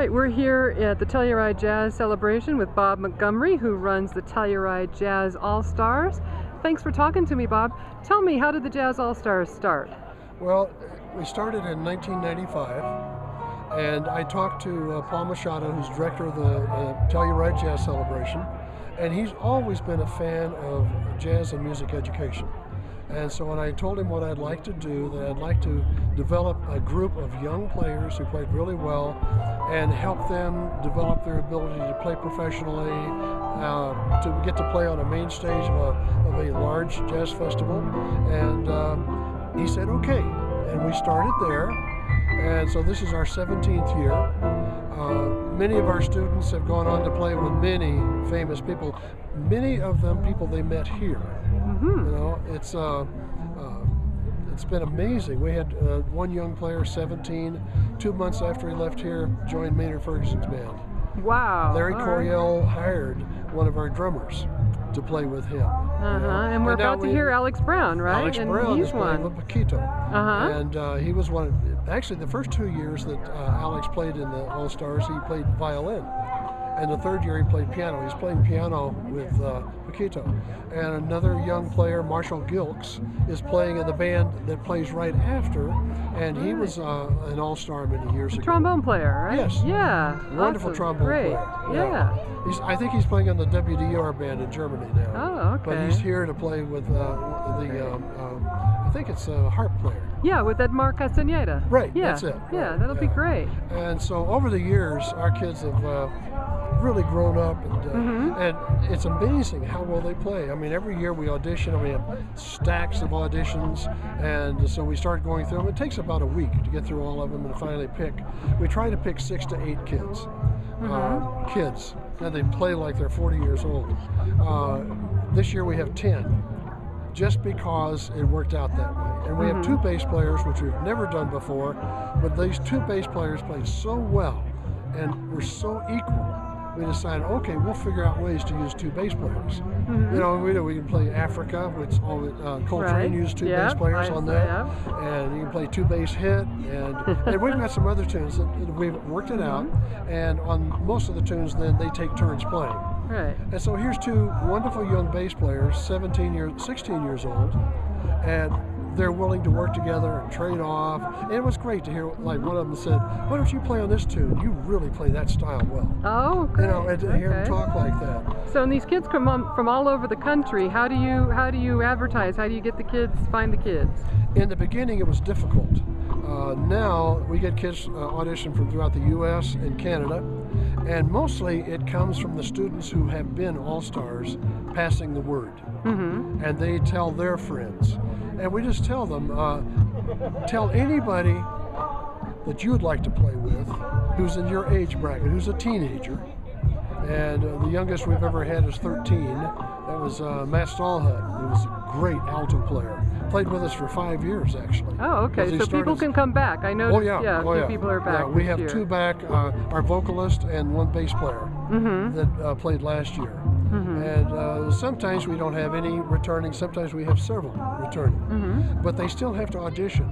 right, we're here at the Telluride Jazz Celebration with Bob Montgomery, who runs the Telluride Jazz All-stars. Thanks for talking to me, Bob. Tell me, how did the Jazz All-stars start? Well, we started in 1995, and I talked to Paul Machado, who's director of the Telluride Jazz Celebration, and he's always been a fan of jazz and music education. And so when I told him what I'd like to do, that I'd like to develop a group of young players who played really well and help them develop their ability to play professionally, to get to play on a main stage of a large jazz festival. And he said, okay. And we started there. And so this is our 17th year. Many of our students have gone on to play with many famous people, many of them people they met here. You know, it's been amazing. We had one young player, 17, 2 months after he left here, joined Maynard Ferguson's band. Wow. Larry Coryell hired one of our drummers to play with him. And we're about to hear Alex Brown, right? Alex Brown he's is playing with Paquito. And he was one of, actually the first 2 years that Alex played in the All-Stars, he played violin. And the third year he played piano. He's playing piano with Paquito. And another young player, Marshall Gilks, is playing in the band that plays right after. And he was an all-star many years ago. Trombone player, right? Yes. Yeah. Wonderful trombone player. Yeah. I think he's playing in the WDR band in Germany now. Oh, okay. But he's here to play with I think it's a harp player. Yeah, with Edmar Castaneda. Right, yeah. that's it. Yeah, that'll be great. And so over the years, our kids have really grown up, and it's amazing how well they play. I mean, every year we audition, and we have stacks of auditions, and so we start going through them. It takes about a week to get through all of them and finally pick. We try to pick 6 to 8 kids. Kids, and they play like they're 40 years old. This year we have 10. Just because it worked out that way. And we have 2 bass players, which we've never done before, but these 2 bass players played so well and were so equal, we decided, okay, we'll figure out ways to use 2 bass players. You know, we can play Africa, which Coltrane used 2 bass players on that, and you can play 2 bass hit, and we've got some other tunes that we've worked it out, and on most of the tunes then they take turns playing. Right. And so here's 2 wonderful young bass players, 16 years old, and they're willing to work together and trade off. And it was great to hear, like one of them said, why don't you play on this tune? You really play that style well. Oh, great. You know, and to hear them talk like that. So, and these kids come from all over the country. How do you advertise? How do you get the kids, find the kids? In the beginning, it was difficult. Now we get kids audition from throughout the U.S. and Canada, and mostly it comes from the students who have been all-stars passing the word, and they tell their friends, and we just tell them, tell anybody that you would like to play with who's in your age bracket, who's a teenager. And the youngest we've ever had is 13. That was Matt Stallhut, who was a great alto player. Played with us for 5 years, actually. Oh, okay. So people can come back. I know. A few people are back. Yeah, we have 2 back, our vocalist and 1 bass player that played last year. And sometimes we don't have any returning. Sometimes we have several returning. But they still have to audition.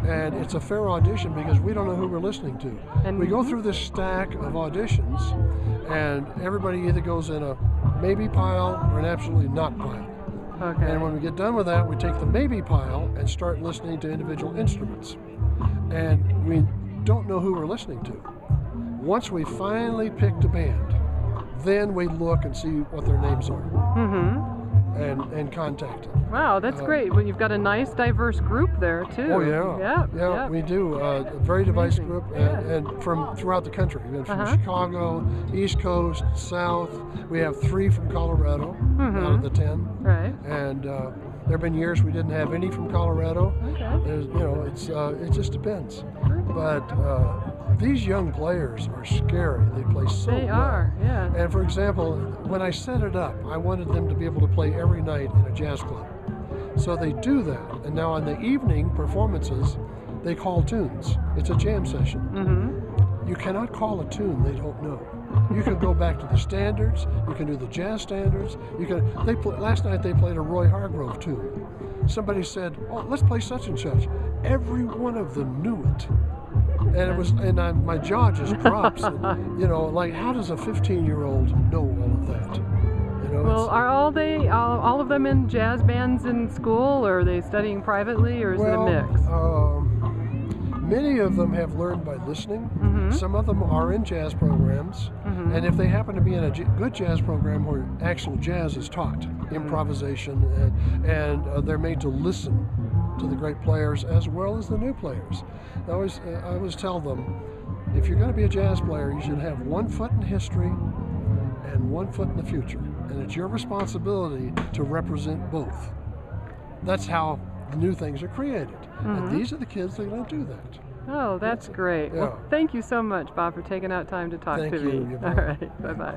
And it's a fair audition because we don't know who we're listening to. And we go through this stack of auditions, and everybody either goes in a maybe pile or an absolutely not pile. Okay. And when we get done with that, we take the maybe pile and start listening to individual instruments. And we don't know who we're listening to. Once we finally picked a band, then we look and see what their names are. And contact them. Wow, that's great. Well, you've got a nice, diverse group there too. Oh yeah, yeah. We do a very diverse group, and from throughout the country. We have from Chicago, East Coast, South. We have 3 from Colorado out of the 10. Right. And there have been years we didn't have any from Colorado. Okay. You know, it just depends. But these young players are scary. They play so well. They are, yeah. And for example, when I set it up, I wanted them to be able to play every night in a jazz club. So they do that. And now on the evening performances, they call tunes. It's a jam session. You cannot call a tune they don't know. You can go back to the standards. You can do the jazz standards. You can. Last night they played a Roy Hargrove tune. Somebody said, "Oh, let's play such and such." Every one of them knew it. And it was, and my jaw just drops. And, you know, like, how does a 15-year-old know all of that? You know, Well, are all of them in jazz bands in school, or are they studying privately, or is it a mix? Many of them have learned by listening. Some of them are in jazz programs, and if they happen to be in a good jazz program where actual jazz is taught, improvisation, and they're made to listen to the great players as well as the new players. I always tell them, if you're going to be a jazz player, you should have one foot in history and one foot in the future, and it's your responsibility to represent both. That's how new things are created, and these are the kids that are going to do that. Oh, that's great. Yeah. Well, thank you so much, Bob, for taking out time to talk to me. Thank you. All right, bye-bye.